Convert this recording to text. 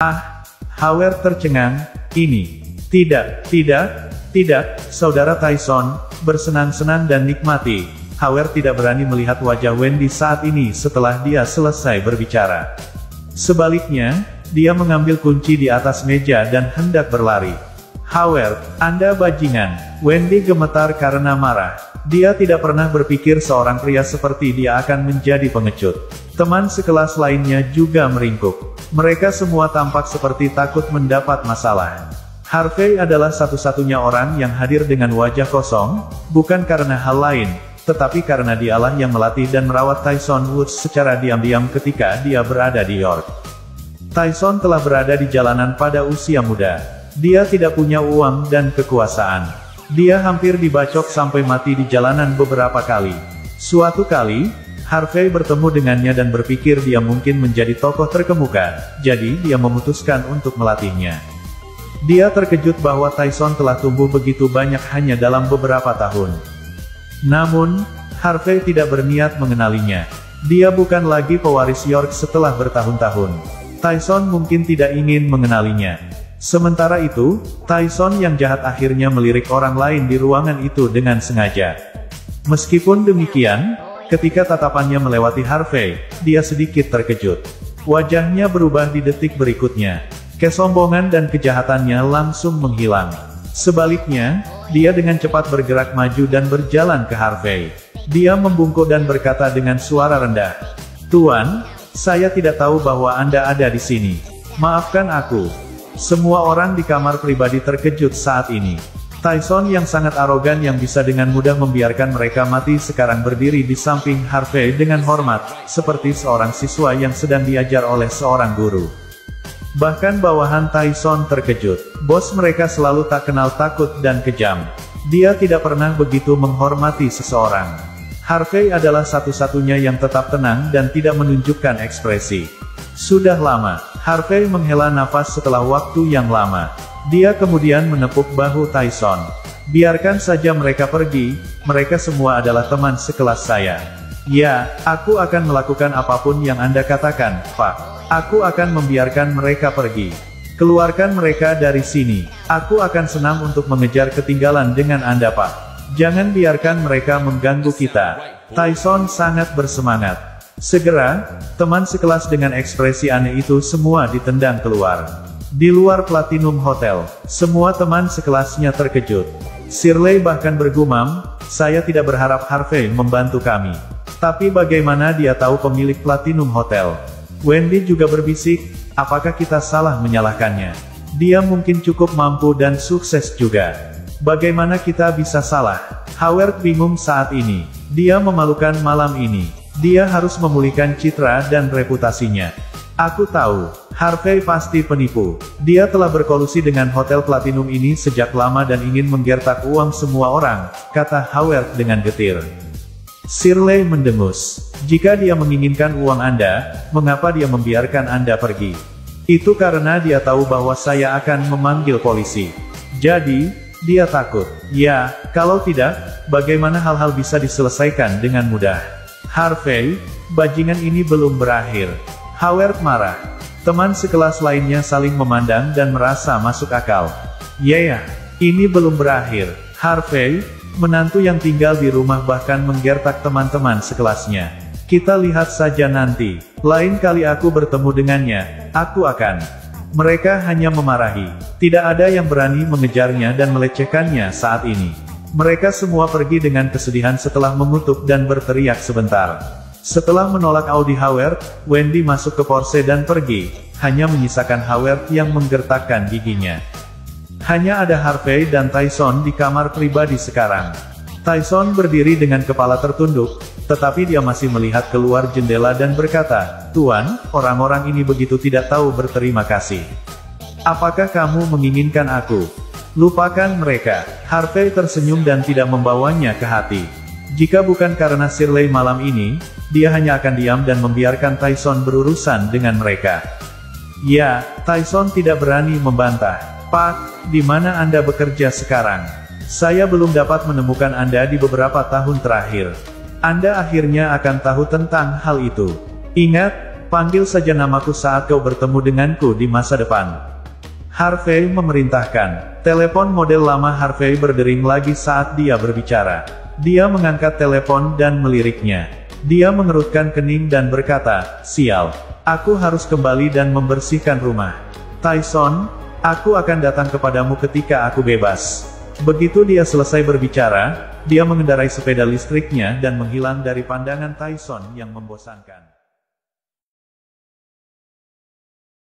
Ah, Howard tercengang, ini. Tidak, Saudara Tyson, bersenang-senang dan nikmati. Howard tidak berani melihat wajah Wendy saat ini setelah dia selesai berbicara. Sebaliknya, dia mengambil kunci di atas meja dan hendak berlari. Howard, Anda bajingan. Wendy gemetar karena marah. Dia tidak pernah berpikir seorang pria seperti dia akan menjadi pengecut. Teman sekelas lainnya juga meringkuk. Mereka semua tampak seperti takut mendapat masalah. Harvey adalah satu-satunya orang yang hadir dengan wajah kosong, bukan karena hal lain, tetapi karena dialah yang melatih dan merawat Tyson Woods secara diam-diam ketika dia berada di York. Tyson telah berada di jalanan pada usia muda. Dia tidak punya uang dan kekuasaan. Dia hampir dibacok sampai mati di jalanan beberapa kali. Suatu kali, Harvey bertemu dengannya dan berpikir dia mungkin menjadi tokoh terkemuka, jadi dia memutuskan untuk melatihnya. Dia terkejut bahwa Tyson telah tumbuh begitu banyak hanya dalam beberapa tahun. Namun, Harvey tidak berniat mengenalinya. Dia bukan lagi pewaris York setelah bertahun-tahun. Tyson mungkin tidak ingin mengenalinya. Sementara itu, Tyson yang jahat akhirnya melirik orang lain di ruangan itu dengan sengaja. Meskipun demikian, ketika tatapannya melewati Harvey, dia sedikit terkejut. Wajahnya berubah di detik berikutnya. Kesombongan dan kejahatannya langsung menghilang. Sebaliknya, dia dengan cepat bergerak maju dan berjalan ke Harvey. Dia membungkuk dan berkata dengan suara rendah, "Tuan, saya tidak tahu bahwa Anda ada di sini. Maafkan aku." Semua orang di kamar pribadi terkejut saat ini. Tyson yang sangat arogan yang bisa dengan mudah membiarkan mereka mati sekarang berdiri di samping Harvey dengan hormat, seperti seorang siswa yang sedang diajar oleh seorang guru. Bahkan bawahan Tyson terkejut. Bos mereka selalu tak kenal takut dan kejam. Dia tidak pernah begitu menghormati seseorang. Harvey adalah satu-satunya yang tetap tenang dan tidak menunjukkan ekspresi. Sudah lama, Harvey menghela nafas setelah waktu yang lama. Dia kemudian menepuk bahu Tyson. "Biarkan saja mereka pergi, mereka semua adalah teman sekelas saya. Ya, aku akan melakukan apapun yang Anda katakan, Pak. Aku akan membiarkan mereka pergi. Keluarkan mereka dari sini. Aku akan senang untuk mengejar ketinggalan dengan Anda, Pak. Jangan biarkan mereka mengganggu kita." Tyson sangat bersemangat. Segera, teman sekelas dengan ekspresi aneh itu semua ditendang keluar. Di luar Platinum Hotel, semua teman sekelasnya terkejut. Shirley bahkan bergumam, "Saya tidak berharap Harvey membantu kami. Tapi bagaimana dia tahu pemilik Platinum Hotel?" Wendy juga berbisik, "Apakah kita salah menyalahkannya? Dia mungkin cukup mampu dan sukses juga. Bagaimana kita bisa salah?" Howard bingung saat ini. Dia memalukan malam ini. Dia harus memulihkan citra dan reputasinya. "Aku tahu, Harvey pasti penipu. Dia telah berkolusi dengan Hotel Platinum ini sejak lama dan ingin menggertak uang semua orang," kata Howard dengan getir. Shirley mendengus. "Jika dia menginginkan uang Anda, mengapa dia membiarkan Anda pergi?" "Itu karena dia tahu bahwa saya akan memanggil polisi. Jadi, dia takut." "Ya, kalau tidak, bagaimana hal-hal bisa diselesaikan dengan mudah?" "Harvey, bajingan ini belum berakhir." Howard marah. Teman sekelas lainnya saling memandang dan merasa masuk akal. "Ya, ini belum berakhir. Harvey, menantu yang tinggal di rumah bahkan menggertak teman-teman sekelasnya. Kita lihat saja nanti. Lain kali aku bertemu dengannya, aku akan." Mereka hanya memarahi. Tidak ada yang berani mengejarnya dan melecehkannya saat ini. Mereka semua pergi dengan kesedihan setelah mengutuk dan berteriak sebentar. Setelah menolak Audi Howard, Wendy masuk ke Porsche dan pergi, hanya menyisakan Howard yang menggertakkan giginya. Hanya ada Harvey dan Tyson di kamar pribadi sekarang. Tyson berdiri dengan kepala tertunduk, tetapi dia masih melihat keluar jendela dan berkata, "Tuan, orang-orang ini begitu tidak tahu berterima kasih. Apakah kamu menginginkan aku?" "Lupakan mereka." Harvey tersenyum dan tidak membawanya ke hati. Jika bukan karena Shirley malam ini, dia hanya akan diam dan membiarkan Tyson berurusan dengan mereka. Ya, Tyson tidak berani membantah. "Pak, di mana Anda bekerja sekarang? Saya belum dapat menemukan Anda di beberapa tahun terakhir. Anda akhirnya akan tahu tentang hal itu. Ingat, Panggil saja namaku saat kau bertemu denganku di masa depan. Harvey memerintahkan. Telepon model lama Harvey berdering lagi saat dia berbicara. Dia mengangkat telepon dan meliriknya. Dia mengerutkan kening dan berkata, "Sial. Aku harus kembali dan membersihkan rumah. Tyson, aku akan datang kepadamu ketika aku bebas." Begitu dia selesai berbicara, dia mengendarai sepeda listriknya dan menghilang dari pandangan Tyson yang membosankan.